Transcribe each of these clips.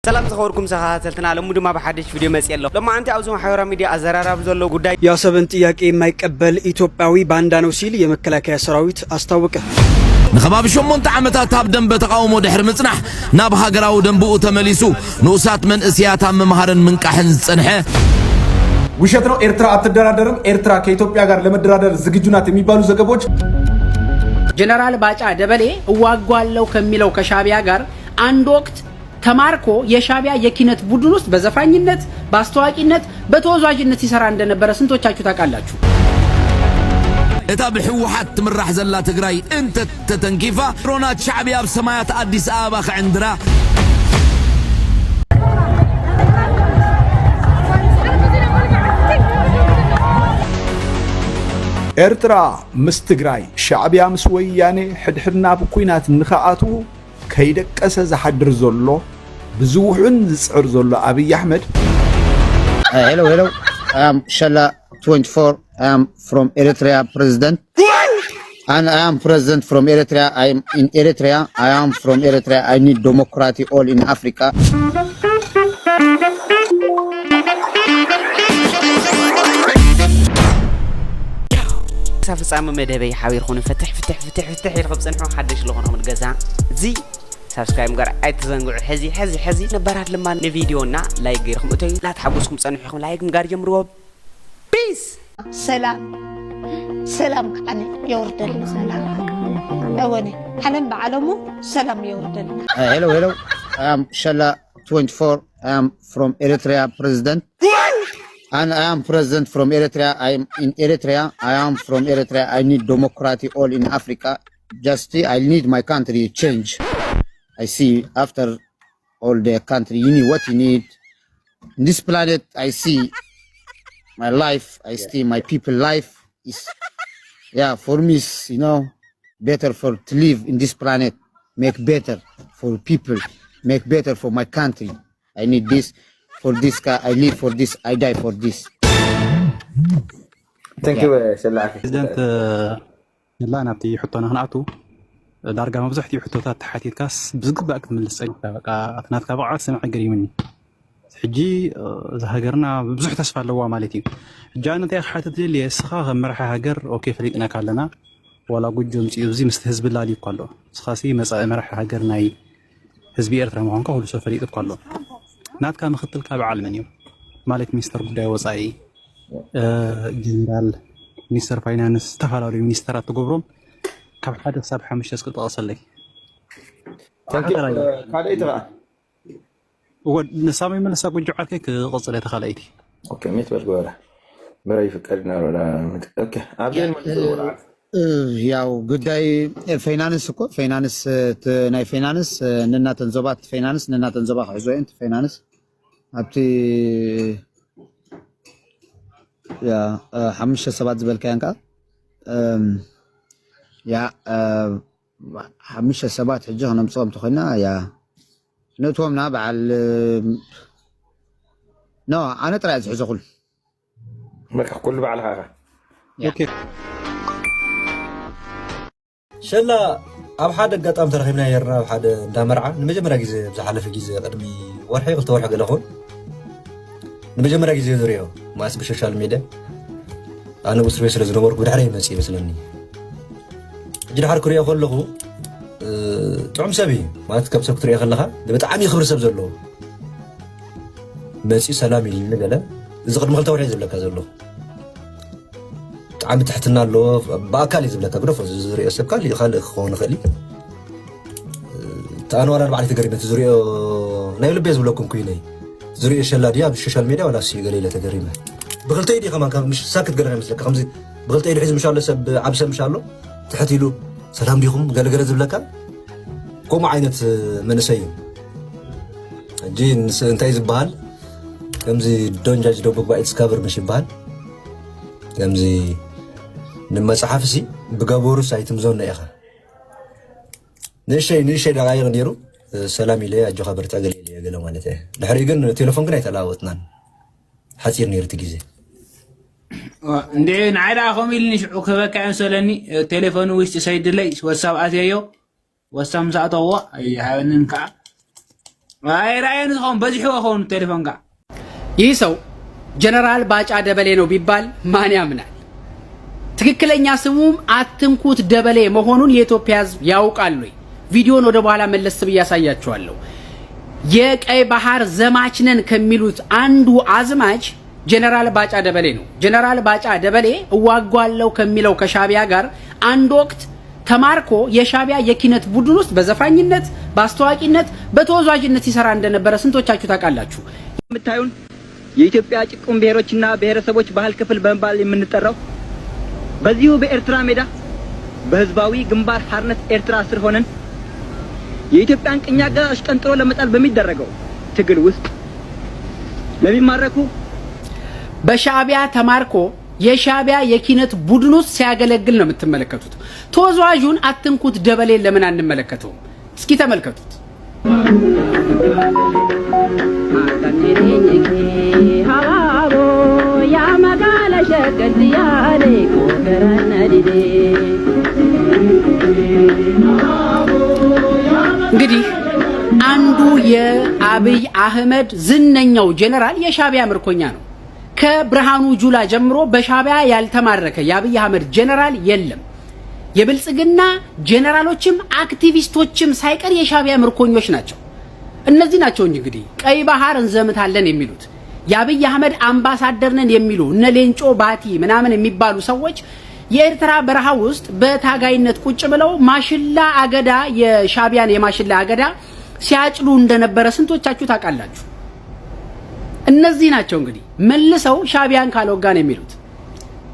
سلام تخوركم سخاتلتنا لمودو ما بحدش فيديو مسيلو لما انت عاوزو حيورا ميديا ازراراب زلو ጉዳይ ያሰብን ጥያቄ የማይቀበል ኢትዮጵያዊ ባንዳ ነው ሲል የመከላከያ ሰራዊት አስታወቀ نخباب شمونت عمتات هاب دنب تقاومو دحر مصنح ناب هاغراو دنبو تمليسو نوسات من اسيات ممهرن من قحن صنحه ውሸት ነው ኤርትራ አትደራደርም ኤርትራ ከኢትዮጵያ ጋር ለመደራደር ዝግጁ ናት የሚባሉ ዘገቦች ጀነራል ባጫ ደበሌ እዋጓለው ከሚለው ከሻቢያ ጋር አንድ ወቅት ተማርኮ የሻቢያ የኪነት ቡድን ውስጥ በዘፋኝነት በአስተዋቂነት በተወዛጅነት ይሰራ እንደነበረ ስንቶቻችሁ ታውቃላችሁ? እታ በህወሓት ትምራሕ ዘላ ትግራይ እንተ ተተንኪፋ ሮናት ሻዕቢያ በሰማያት አዲስ አበባ ከዕንድራ ኤርትራ ምስ ትግራይ ሻዕቢያ ምስ ወያኔ ሕድሕድና ብኩናት ንኻኣቱ ከይደቀሰ ዝሓድር ዘሎ ብዙሑን ዝጽዕር ዘሎ አብይ አህመድ hello I am Shala 24 I am from Eritrea president and I am president from Eritrea I am in Eritrea I am from Eritrea I need democracy all in Africa سافصام مدبي حاوير خون فتح يرخب صنحو حدش لغنهم الجزاء زي سبسكرايب غير ايتزنغو حزي نبرات لما نفيديونا لايك غيركم اتي لا تحبسكم صنحو لايك غير جمرو بيس سلام كان يوردل سلام اواني حنن بعلمو سلام يوردل hello I am Shala 24 I am from Eritrea president and I am president from Eritrea I am in Eritrea I am from Eritrea I need democracy all in Africa just I need my country change I see after all the country you need what you need in this planet I see my life I see my people life is for me is, better for to live in this planet make better for people make better for my country I need this for this I live for this I die for this thank you سلاك president يلا نبتي يحطونا هنعطو دارجا مبزحتي يحطوتات تحتيت كاس بزقبا اكملس بقى اثناتك بقى سمع قري مني حجي زهاجرنا بزح تسفى لوا مالتي جانا تي حاتت لي اسخا مرحه هاجر اوكي فريقنا كلنا ولا قجو مزي مستهزب الله لي كله اسخاسي مرحه هاجر ناي حزب ኤርትራ مهونك هو سو فريق كله ناتكا مختلك بعلم يوم مالك مستر ጉዳይ ወጻይ ጀነራል ሚኒስተር ፋይናንስ ተፋላሪ ሚኒስተራት ተጎብሮም ካብ ሓደ ሳብ 5 እስከ ተቀሰለይ ካለይ ተራ ونسامي من ساق وجعك قصر يتخليتي اوكي ميت بالغوره مري فكرنا ولا اوكي عبدين ያው ጉዳይ ፋይናንስ እኮ ፋይናንስ ናይ ፋይናንስ ንናተን ዞባት ፋይናንስ ንናተን ዞባ ሒዞይን ፋይናንስ ኣብቲ ያ 5 7 ዝበልካያን ካ ያ 5 7 ሕጂ ነምጾም ተኾና ያ نتومنا بعل نو انا طلع زحزو كل ما كل بعلها اوكي شلا اب حدا قطام ترخيبنا يرنا بحدا دا مرعى نمجمرا غيزه بزحلف غيزه قدمي ورحي قلت ورحي قلخون نمجمرا غيزه زوريو ما اسب السوشيال ميديا انا وسر بيسل زنور قد حري مسي مسلني جي حر كوريا كلخو طعم سبي ما تكبسك تري خلها بطعم يخبر سب زلو مسي سلامي نقله اذا قد مخلت ورحي زبلك زلو طعم تحتنا له باكل يزبلك غرف زوري اسبكال يخلق خون خلي تانو انا بعد تقريبا زوري نايل بيز بلوكم كويني زوري شلا ديا بالسوشيال ميديا ولا سي قليله تقريبا بغلت ايدي كمان مش ساكت قرنا مثلك خمسي بغلت ايدي حزب ان شاء الله سب عبسه ان شاء الله تحت له سلام ديكم قال زبلك كوم عينت منسيم جين انتي زبال كمزي دونجاج دو بقبا اسكافر مش يبال كمزي لما صحافسي بقابورو سايتم زون ياخا نشي دا غير نديرو سلامي لي اجو خبر تاغلي لي قالوا معناته دحري كن تليفون كنا يتلاوتنا حصير نيرت غيزه እንዴ ናይዳ ኮሚልኒ ሽዑ ከበካ እንሰለኒ ቴሌፎን ውሽጥ ሰይድ ላይ ወሳብ አትየዮ ወሳም ሰዓተዋ አይሃንን ካ አይ ራይን ሆን በዚህ ሆን ቴሌፎን ጋር ይህ ሰው ጀነራል ባጫ ደበሌ ነው ቢባል ማን ያምናል? ትክክለኛ ስሙም አትንኩት ደበሌ መሆኑን የኢትዮጵያ ሕዝብ ያውቃል ወይ? ቪዲዮን ወደ በኋላ መለስ ብዬ ያሳያችኋለሁ። የቀይ ባህር ዘማች ነን ከሚሉት አንዱ አዝማች ጀነራል ባጫ ደበሌ ነው። ጀነራል ባጫ ደበሌ እዋጓለው ከሚለው ከሻቢያ ጋር አንድ ወቅት ተማርኮ የሻቢያ የኪነት ቡድን ውስጥ በዘፋኝነት፣ በአስተዋቂነት፣ በተወዛዋዥነት ሲሰራ እንደነበረ ስንቶቻችሁ ታውቃላችሁ? የምታዩን የኢትዮጵያ ጭቁን ብሔሮችና ብሔረሰቦች ባህል ክፍል በመባል የምንጠራው በዚሁ በኤርትራ ሜዳ በህዝባዊ ግንባር ሓርነት ኤርትራ ስር ሆነን የኢትዮጵያን ቅኝ አገዛዝ አሽቀንጥሮ ለመጣል በሚደረገው ትግል ውስጥ ለሚማረኩ በሻቢያ ተማርኮ የሻቢያ የኪነት ቡድን ውስጥ ሲያገለግል ነው የምትመለከቱት። ተወዛዋዡን አትንኩት ደበሌ ለምን አንመለከተውም? እስኪ ተመልከቱት። እንግዲህ አንዱ የአብይ አህመድ ዝነኛው ጀነራል የሻቢያ ምርኮኛ ነው። ከብርሃኑ ጁላ ጀምሮ በሻቢያ ያልተማረከ የአብይ አህመድ ጀነራል የለም። የብልጽግና ጀነራሎችም አክቲቪስቶችም ሳይቀር የሻቢያ ምርኮኞች ናቸው። እነዚህ ናቸው እንግዲህ ቀይ ባህር እንዘምታለን የሚሉት የአብይ አህመድ አምባሳደር ነን የሚሉ እነ ሌንጮ ባቲ ምናምን የሚባሉ ሰዎች የኤርትራ በረሃ ውስጥ በታጋይነት ቁጭ ብለው ማሽላ አገዳ የሻቢያን የማሽላ አገዳ ሲያጭሉ እንደነበረ ስንቶቻችሁ ታውቃላችሁ? እነዚህ ናቸው እንግዲህ መልሰው ሻቢያን ካልወጋን የሚሉት።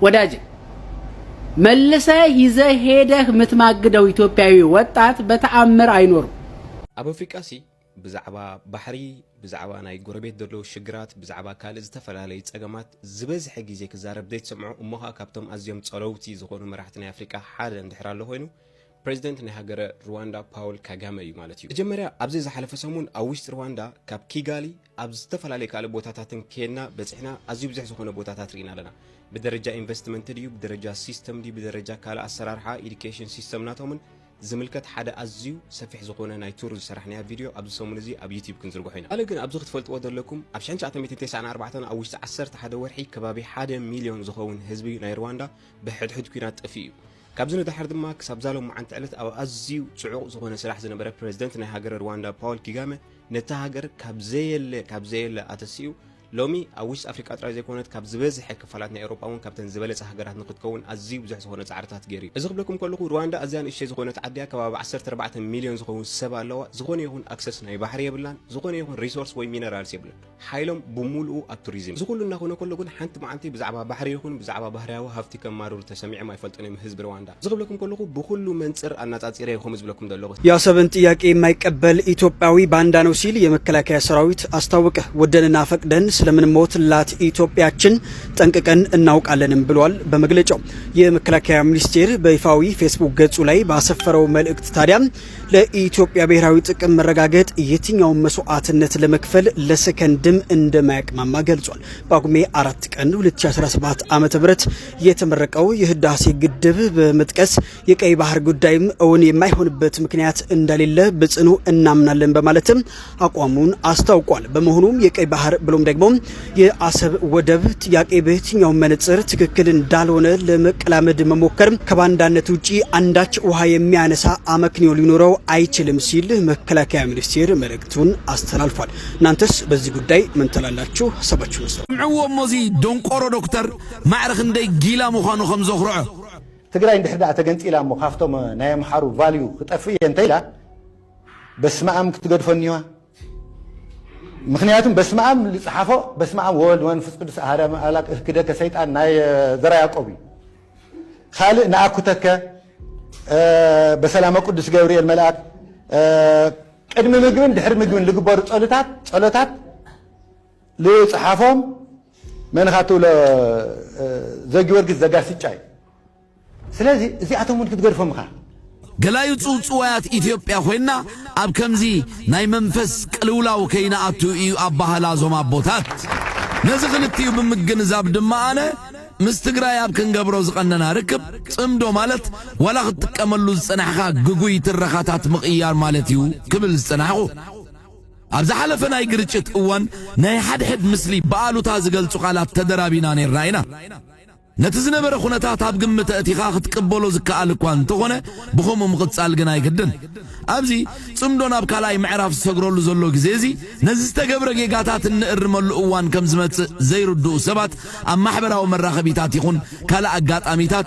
ወዳጅ መልሰ ይዘህ ሄደህ ምትማግደው ኢትዮጵያዊ ወጣት በተአምር አይኖርም። ኣብ አፍሪቃሲ ብዛዕባ ባሕሪ ብዛዕባ ናይ ጎረቤት ደሎ ሽግራት ብዛዕባ ካልእ ዝተፈላለዩ ጸገማት ዝበዝሐ ግዜ ክዛረብ ዘይትሰምዑ እሞኻ ካብቶም ኣዝዮም ጸለውቲ ዝኾኑ መራሕቲ ናይ አፍሪካ ሓደ እንድሕር ኣሎ ኮይኑ ፕሬዚደንት ናይ ሃገረ ሩዋንዳ ፓውል ካጋሜ እዩ ማለት እዩ። መጀመርያ ኣብዚ ዝሓለፈ ሰሙን ኣብ ውሽጢ ሩዋንዳ ካብ ኪጋሊ ኣብ ዝተፈላለዩ ካልእ ቦታታትን ኬና በፂሕና ኣዝዩ ብዙሕ ዝኾነ ቦታታት ርኢና ኣለና። ብደረጃ ኢንቨስትመንት ድዩ ብደረጃ ሲስተም ድዩ ብደረጃ ካልእ ኣሰራርሓ ኤዱኬሽን ሲስተም ናቶምን ዝምልከት ሓደ ኣዝዩ ሰፊሕ ዝኾነ ናይ ቱር ዝሰራሕናያ ቪድዮ ኣብዚ ሰሙን እዚ ኣብ ዩቲዩብ ክንዝርግሖ ኢና። ኣለ ግን ኣብዚ ክትፈልጥዎ ዘለኩም ኣብ 1994 ኣብ ውሽጢ 11 ወርሒ ከባቢ 1 ሚልዮን ዝኸውን ህዝቢ ናይ ሩዋንዳ ብሕድሕድ ኩናት ጠፊ እዩ። ካብዚ ንድሕር ድማ ክሳብ ዛሎም መዓልቲ ዕለት ኣብ ኣዝዩ ጽዑቕ ዝኾነ ስራሕ ዝነበረ ፕሬዚደንት ናይ ሃገረ ሩዋንዳ ፓውል ካጋሜ ነታ ሃገር ካብ ዘየለ ኣተሲኡ ሎሚ ኣብ ውሽጢ አፍሪካ ጥራይ ዘይኮነት ካብ ዝበዝሐ ክፋላት ናይ ኤውሮጳ እውን ካብተን ዝበለጸ ሃገራት ንኽትከውን ኣዝዩ ብዙሕ ዝኾነ ጻዕርታት ገይሩ እዩ። እዚ ክብለኩም ከለኹ ሩዋንዳ ኣዝያ ንእሽተይ ዝኾነት ዓድያ ከባቢ 14 ሚልዮን ዝኾኑ ሰብ ኣለዋ። ዝኾነ ይኹን ኣክሰስ ናይ ባሕሪ የብላን፣ ዝኾነ ይኹን ሪሶርስ ወይ ሚነራልስ የብላን። ሓይሎም ብምሉኡ ኣብ ቱሪዝም። እዚ ኩሉ እናኾነ ከሎ ግን ሓንቲ መዓልቲ ብዛዕባ ባሕሪ ይኹን ብዛዕባ ባህርያዊ ሃብቲ ከማርሩ ተሰሚዖም ኣይፈልጡን እዮም ህዝቢ ሩዋንዳ። እዚ ክብለኩም ከለኹ ብኩሉ መንፅር ኣናጻጺረ ይኹም ዝብለኩም ዘለኹ የአሰብን ጥያቄ የማይቀበል ኢትዮጵያዊ ባንዳ ነው ሲል የመከላከያ ሰራዊት አስታወቀ። ወደንና ፈቅደን ስለምንሞትላት ኢትዮጵያችን ጠንቅቀን እናውቃለንም ብሏል። በመግለጫው የመከላከያ ሚኒስቴር በይፋዊ ፌስቡክ ገጹ ላይ ባሰፈረው መልእክት ታዲያ ለኢትዮጵያ ብሔራዊ ጥቅም መረጋገጥ የትኛውን መስዋዕትነት ለመክፈል ለሰከንድም እንደማያቅማማ ገልጿል። በጳጉሜ 4 ቀን 2017 ዓ.ም የተመረቀው የህዳሴ ግድብ በመጥቀስ የቀይ ባህር ጉዳይም እውን የማይሆንበት ምክንያት እንደሌለ በጽኑ እናምናለን በማለትም አቋሙን አስታውቋል። በመሆኑም የቀይ ባህር ብሎም ደግሞ የአሰብ ወደብ ጥያቄ በየትኛው መነጽር ትክክል እንዳልሆነ ለመቀላመድ መሞከር ከባንዳነት ውጪ አንዳች ውሃ የሚያነሳ አመክንዮ ሊኖረው አይችልም ሲል መከላከያ ሚኒስቴር መልእክቱን አስተላልፏል። እናንተስ በዚህ ጉዳይ ምን ትላላችሁ? ሐሳባችሁ ነው። ምዕዎ ሞዚ ዶንቆሮ ዶክተር ማዕረኽ እንደይ ጊላ ምዃኑ ከም ዘኽርዖ ትግራይ እንድሕር ዳኣ ተገንፂላ እሞ ካብቶም ናይ ኣምሓሩ ቫልዩ ክጠፍእ እየ እንተኢላ በስመ አብ ክትገድፈኒዋ። ምክንያቱም በስመ አብ ዝፅሓፎ በስመ አብ ወልድ መንፈስ ቅዱስ አሐደ አምላክ እክደከ ሰይጣን ናይ ዘራ ያዕቆብ እዩ። ካልእ ንኣኩተከ በሰላመ ቅዱስ ገብርኤል መልአክ ቅድሚ ምግብን ድሕሪ ምግብን ዝግበሩ ጸሎታት ዝፅሓፎም መንኻትብሎ ዘጊወርግስ ዘጋስጫ እዩ። ስለዚ እዚኣቶም እውን ክትገድፎም ኢኻ ገላዩ ጽውጽዋያት ኢትዮጵያ ኮይና ኣብ ከምዚ ናይ መንፈስ ቅልውላው ከይነኣቱ እዩ ኣብ ባህላ ዞም ኣቦታት። ነዚ ክልቲኡ ብምግንዛብ ድማ ኣነ ምስ ትግራይ ኣብ ክንገብሮ ዝቐነና ርክብ ጽምዶ ማለት ወላ ክትጥቀመሉ ዝጸናሕኻ ግጉይ ትረኻታት ምቕያር ማለት እዩ ክብል ዝጸናሕኹ أبز حلفنا يقرشت أوان ناي حد مسلي بقالو تازقل سقالات تدرابينا نيراينا نتزنا برخونا تاب قمة اتخاخ تقبلو زكاء لكوان تغونا بخومو مغتصال قناي قدن أبزي صمدونا بكالاي معراف سقرولو زولو كزيزي نزستا قبرق يقاتات النقرمال اوان كمزمت زيرو الدو سبات أم محبرا ومراخبيتات يخون كالا أقات أميتات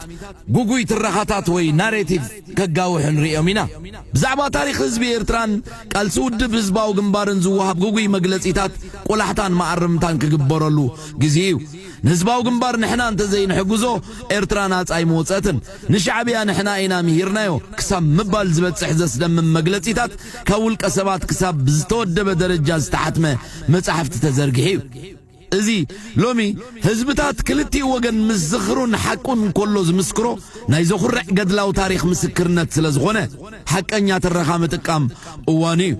قوقوي ترخاتات وي ناريتيف كقاوحن ريومينا بزعبا تاريخ حزبي إرتران قال سود بزباو قنبارن زوهاب قوقوي مقلسيتات قولحتان معرمتان كقبرلو قزيو نزباو قنبار نحنا انت زين حقوزو إرترانات أي موتاتن نشعبيا نحنا إينا مهيرنايو كسام مبال زبت سحزس دم مقلتيتات كاول كسبات كساب بزتود بدرجة استحتمه متحفت تزرقحيو ازي لومي حزبتات كلتي وغن مزخرون حقون كله زمسكرو نايزو خرع قدلاو تاريخ مسكرنت سلازغونه حقانيا ترخامة تقام اوانيو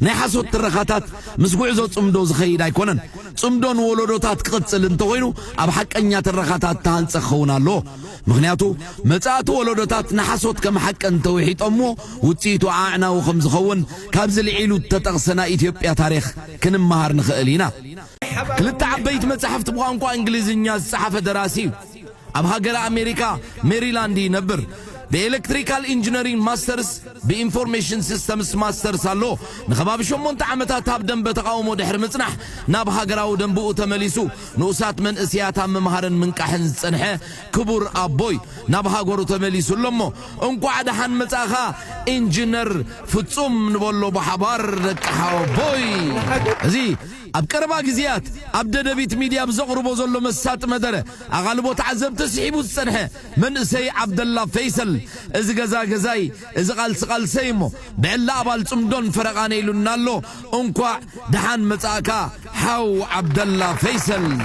نحاسو الترخاتات مسقوعزو صمدو زخيد ايكونن صمدون ولودوتات قصل انتوينو اب حقانيا ترخاتات تانسخونا لو مغنياتو متاتو ولودوتات نحاسوت كم حق انتو يحيط امو وتيتو عاعنا وخمز خون كابز العيلو تتغسنا إثيوبيا تاريخ كنم مهار نخقلينا كلتا عبيت متحفت بغانقو انجليزينيا الصحافة دراسي اب هاجر امريكا ميريلاندي نبر بإلكتريكال إنجينيرين ماسترز بإنفورميشن سيستمز ماسترز هلو نخباب شمون تعمتات هابدن بتقاومو دحر مصنح ناب هاجراو دنبو تمليسو نوسات من اسياتا ممهارن من كحن صنحه كبور ابوي ناب هاجرو تمليسو لمو انكو عدحن مصاخا انجينير فصوم نبولو بحبار دقحاو بوي زي اب قربا غزيات اب دبيت ميديا بزقربو زلو مسات مدره اغالبو تعذب تسحيبو صنحه من سي عبد الله فيصل إذا غزاي إذا قال سيمو بعلا أبال صمدون فرقاني لنالو انكوا دحان متاكا حاو عبد الله فيصل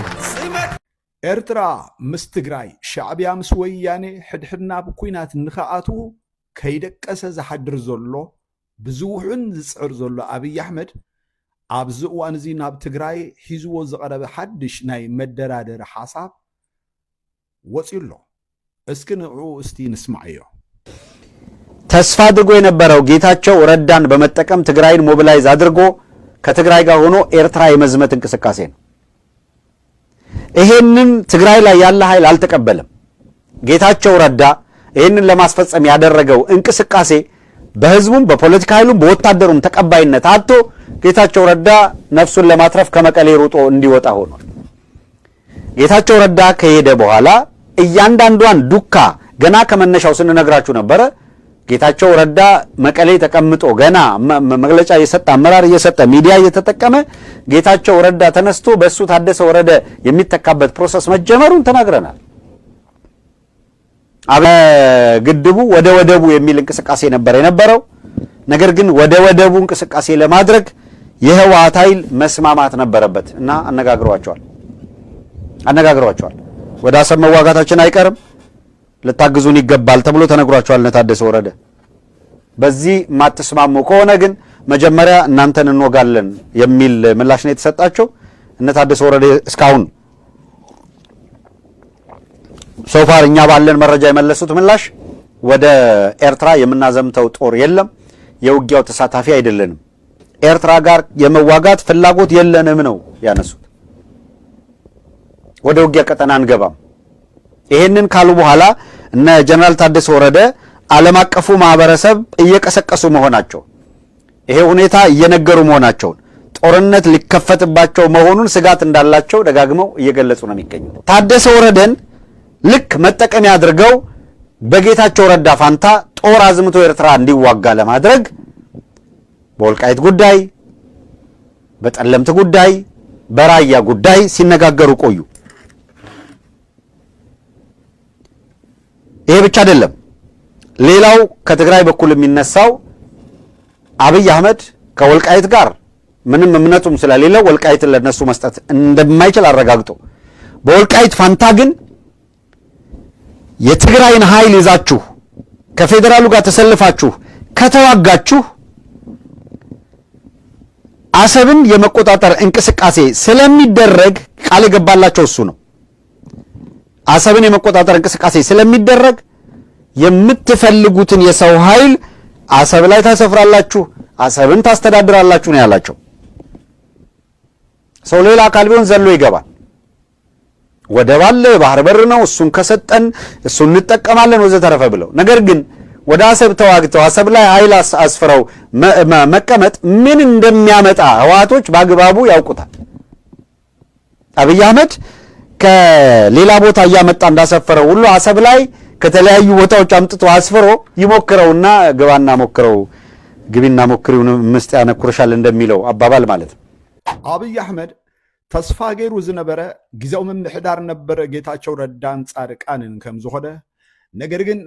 إرترا مستقراي شعبيا مسوياني حدنا بكوينات النخاءاتو كيدك أساز حدر زولو بزوحن زسعر زولو أبي أحمد أبزو وانزي ناب تقراي حيزو زغرب حدش ناي مدرادر حاساب وصيلو اسكنعو استي نسمعيو ተስፋ አድርጎ የነበረው ጌታቸው ረዳን በመጠቀም ትግራይን ሞቢላይዝ አድርጎ ከትግራይ ጋር ሆኖ ኤርትራ የመዝመት እንቅስቃሴ ነው። ይሄንን ትግራይ ላይ ያለ ኃይል አልተቀበለም። ጌታቸው ረዳ ይሄንን ለማስፈጸም ያደረገው እንቅስቃሴ በህዝቡም በፖለቲካ ኃይሉም በወታደሩም ተቀባይነት አጥቶ ጌታቸው ረዳ ነፍሱን ለማትረፍ ከመቀሌ ሩጦ እንዲወጣ ሆኗል። ጌታቸው ረዳ ከሄደ በኋላ እያንዳንዷን ዱካ ገና ከመነሻው ስንነግራችሁ ነበር። ጌታቸው ረዳ መቀሌ ተቀምጦ ገና መግለጫ የሰጠ አመራር የሰጠ ሚዲያ እየተጠቀመ ጌታቸው ረዳ ተነስቶ በሱ ታደሰ ወረደ የሚተካበት ፕሮሰስ መጀመሩን ተናግረናል። አበ ግድቡ ወደ ወደቡ የሚል እንቅስቃሴ ነበር የነበረው። ነገር ግን ወደ ወደቡ እንቅስቃሴ ለማድረግ የህወሓት ኃይል መስማማት ነበረበት እና አነጋግሯቸዋል። ወደ አሰብ መዋጋታችን አይቀርም ለታግዙን ይገባል ተብሎ ተነግሯቸዋል ለታደሰ ወረደ። በዚህ ማትስማሙ ከሆነ ግን መጀመሪያ እናንተን እንወጋለን የሚል ምላሽ ነው የተሰጣቸው። እነ ታደሰ ወረደ እስካሁን ሶፋር እኛ ባለን መረጃ የመለሱት ምላሽ ወደ ኤርትራ የምናዘምተው ጦር የለም፣ የውጊያው ተሳታፊ አይደለንም፣ ኤርትራ ጋር የመዋጋት ፍላጎት የለንም ነው ያነሱት። ወደ ውጊያ ቀጠና አንገባም። ይሄንን ካሉ በኋላ እነ ጀነራል ታደሰ ወረደ ዓለም አቀፉ ማህበረሰብ እየቀሰቀሱ መሆናቸው ይሄ ሁኔታ እየነገሩ መሆናቸው ጦርነት ሊከፈትባቸው መሆኑን ስጋት እንዳላቸው ደጋግመው እየገለጹ ነው የሚገኙት። ታደሰ ወረደን ልክ መጠቀሚያ አድርገው በጌታቸው ረዳ ፋንታ ጦር አዝምቶ ኤርትራ እንዲዋጋ ለማድረግ በወልቃይት ጉዳይ፣ በጠለምት ጉዳይ፣ በራያ ጉዳይ ሲነጋገሩ ቆዩ። ይሄ ብቻ አይደለም። ሌላው ከትግራይ በኩል የሚነሳው አብይ አህመድ ከወልቃይት ጋር ምንም እምነቱም ስለሌለው ወልቃይትን ለነሱ መስጠት እንደማይችል አረጋግጦ በወልቃይት ፋንታ ግን የትግራይን ኃይል ይዛችሁ ከፌደራሉ ጋር ተሰልፋችሁ ከተዋጋችሁ አሰብን የመቆጣጠር እንቅስቃሴ ስለሚደረግ ቃል ገባላቸው እሱ ነው። አሰብን የመቆጣጠር እንቅስቃሴ ስለሚደረግ የምትፈልጉትን የሰው ኃይል አሰብ ላይ ታሰፍራላችሁ፣ አሰብን ታስተዳድራላችሁ ነው ያላቸው። ሰው ሌላ አካል ቢሆን ዘሎ ይገባል። ወደብ አለ፣ ባህር በር ነው፣ እሱን ከሰጠን እሱን እንጠቀማለን ወዘተረፈ ብለው። ነገር ግን ወደ አሰብ ተዋግተው አሰብ ላይ ኃይል አስፍረው መቀመጥ ምን እንደሚያመጣ ህወሓቶች በአግባቡ ያውቁታል። አብይ አህመድ ከሌላ ቦታ እያመጣ እንዳሰፈረው ሁሉ አሰብ ላይ ከተለያዩ ቦታዎች አምጥቶ አስፍሮ ይሞክረውና ግባና ሞክረው ግቢና ሞክሪውን ምስጥ ያነኩርሻል እንደሚለው አባባል ማለት ነው። አብይ አህመድ ተስፋ ገይሩ ዝነበረ ጊዜው ምምሕዳር ነበረ ጌታቸው ረዳን ጻድቃንን ከም ዝኾነ ነገር ግን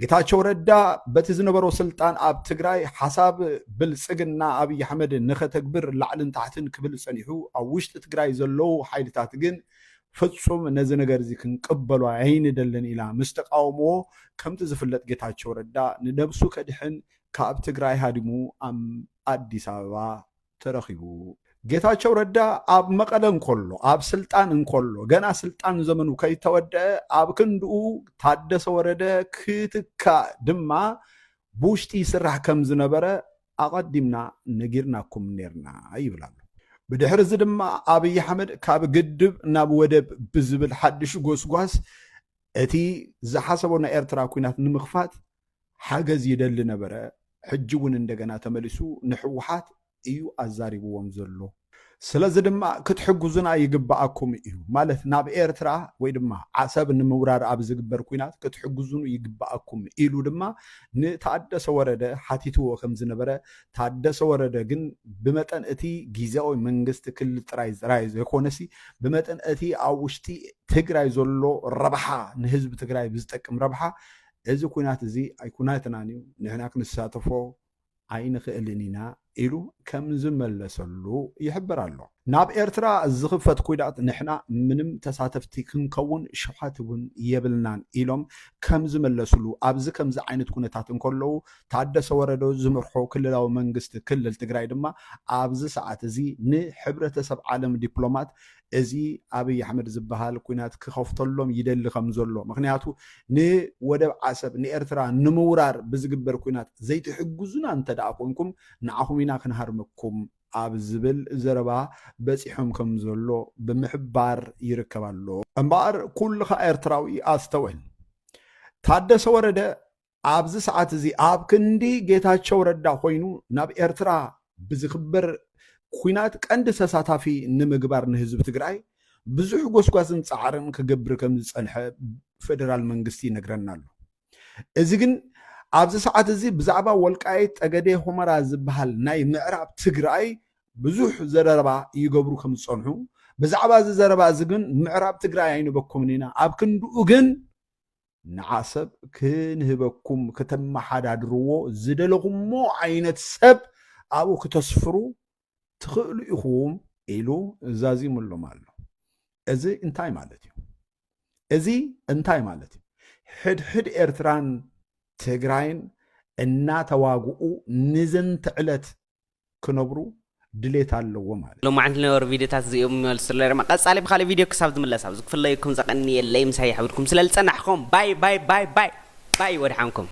ጌታቸው ረዳ በቲ ዝነበረው ስልጣን አብ ትግራይ ሐሳብ ብልጽግና አብይ አህመድ ንኸተግብር ላዕልን ታሕትን ክብል ጸኒሑ ኣብ ውሽጢ ትግራይ ዘለው ሓይልታት ግን ፍጹም ነዚ ነገር እዚ ክንቅበሉ ኣይንደልን ኢላ ምስ ተቃውሞ ከምቲ ዝፍለጥ ጌታቸው ረዳ ንነብሱ ከድሕን ካብ ትግራይ ሃዲሙ ኣብ አዲስ አበባ ተረኺቡ። ጌታቸው ረዳ ኣብ መቀለ እንከሎ ኣብ ስልጣን እንከሎ ገና ስልጣን ዘመኑ ከይተወድአ ኣብ ክንድኡ ታደሰ ወረደ ክትካ ድማ ብውሽጢ ይስራሕ ከም ዝነበረ ኣቐዲምና ነጊርናኩም ነርና ይብላሉ። ብድሕሪ እዚ ድማ አብይ አሕመድ ካብ ግድብ ናብ ወደብ ብዝብል ሓድሽ ጎስጓስ እቲ ዝሓሰቦ ናይ ኤርትራ ኩናት ንምኽፋት ሓገዝ ይደሊ ነበረ። ሕጂ እውን እንደገና ተመሊሱ ንሕወሓት እዩ ኣዛሪብዎም ዘሎ። ስለዚ ድማ ክትሕግዙና ይግባኣኩም እዩ ማለት ናብ ኤርትራ ወይ ድማ ዓሰብ ንምውራር ኣብ ዝግበር ኩናት ክትሕግዙኑ ይግባኣኩም ኢሉ ድማ ንታደሰ ወረደ ሓቲትዎ ከም ዝነበረ ታደሰ ወረደ ግን ብመጠን እቲ ጊዜያዊ መንግስቲ ክልል ጥራይ ዘይኮነሲ ብመጠን እቲ ኣብ ውሽጢ ትግራይ ዘሎ ረብሓ ንህዝቢ ትግራይ ብዝጠቅም ረብሓ እዚ ኩናት እዚ ኣይኩናትናን እዩ ንሕና ክንሳተፎ ኣይንኽእልን ኢና ኢሉ ከም ዝመለሰሉ ይሕብር ኣሎ። ናብ ኤርትራ ዝኽፈት ኩናት ንሕና ምንም ተሳተፍቲ ክንከውን ሸውሓት እውን የብልናን ኢሎም ከም ዝመለስሉ ኣብዚ ከምዚ ዓይነት ኩነታት እንከለዉ ታደሰ ወረደ ዝምርሖ ክልላዊ መንግስቲ ክልል ትግራይ ድማ ኣብዚ ሰዓት እዚ ንሕብረተሰብ ዓለም ዲፕሎማት እዚ አብይ አሕመድ ዝበሃል ኩናት ክኸፍተሎም ይደሊ ከም ዘሎ ምክንያቱ ንወደብ ዓሰብ ንኤርትራ ንምውራር ብዝግበር ኩናት ዘይትሕግዙና እንተደኣ ኮንኩም ንዓኹም ኢና ክንሃርመኩም ኣብ ዝብል ዘረባ በፂሖም ከም ዘሎ ብምሕባር ይርከባሎ። እምበኣር ኩልኻ ኤርትራዊ ኣስተውዕል። ታደሰ ወረደ ኣብዚ ሰዓት እዚ ኣብ ክንዲ ጌታቸው ረዳ ኮይኑ ናብ ኤርትራ ብዝኽበር ኩናት ቀንዲ ተሳታፊ ንምግባር ንህዝቢ ትግራይ ብዙሕ ጎስጓስን ፃዕርን ክገብር ከም ዝፀንሐ ፌደራል መንግስቲ ይነግረና ኣሎ። እዚ ግን ኣብዚ ሰዓት እዚ ብዛዕባ ወልቃይት ጠገዴ ሁመራ ዝበሃል ናይ ምዕራብ ትግራይ ብዙሕ ዘረባ ይገብሩ ከም ዝፀንሑ ብዛዕባ እዚ ዘረባ እዚ ግን ምዕራብ ትግራይ ኣይንበኩምን ኢና ኣብ ክንድኡ ግን ንዓሰብ ክንህበኩም ከተመሓዳድርዎ ዝደለኹሞ ዓይነት ሰብ ኣብኡ ክተስፍሩ ትኽእሉ ኢኹም ኢሉ ዛዚሙሎም ኣሎ። እዚ እንታይ ማለት እዩ? እዚ እንታይ ማለት እዩ? ሕድሕድ ኤርትራን ትግራይን እናተዋግኡ ንዝንቲ ዕለት ክነብሩ ድሌት ኣለዎ ማለት ሎማ ዓንት ነበር ቪዲዮታት እዚኦም ይመልስሉ ለርማ ቀጻሊ ብካልእ ቪድዮ ክሳብ ዝምለስ ኣብ ዝክፍለየኩም ዘቀኒ የለይ ምሳይ ሓብድኩም ስለልፀናሕኩም ባይ ባይ ባይ ባይ ባይ ወድሓንኩም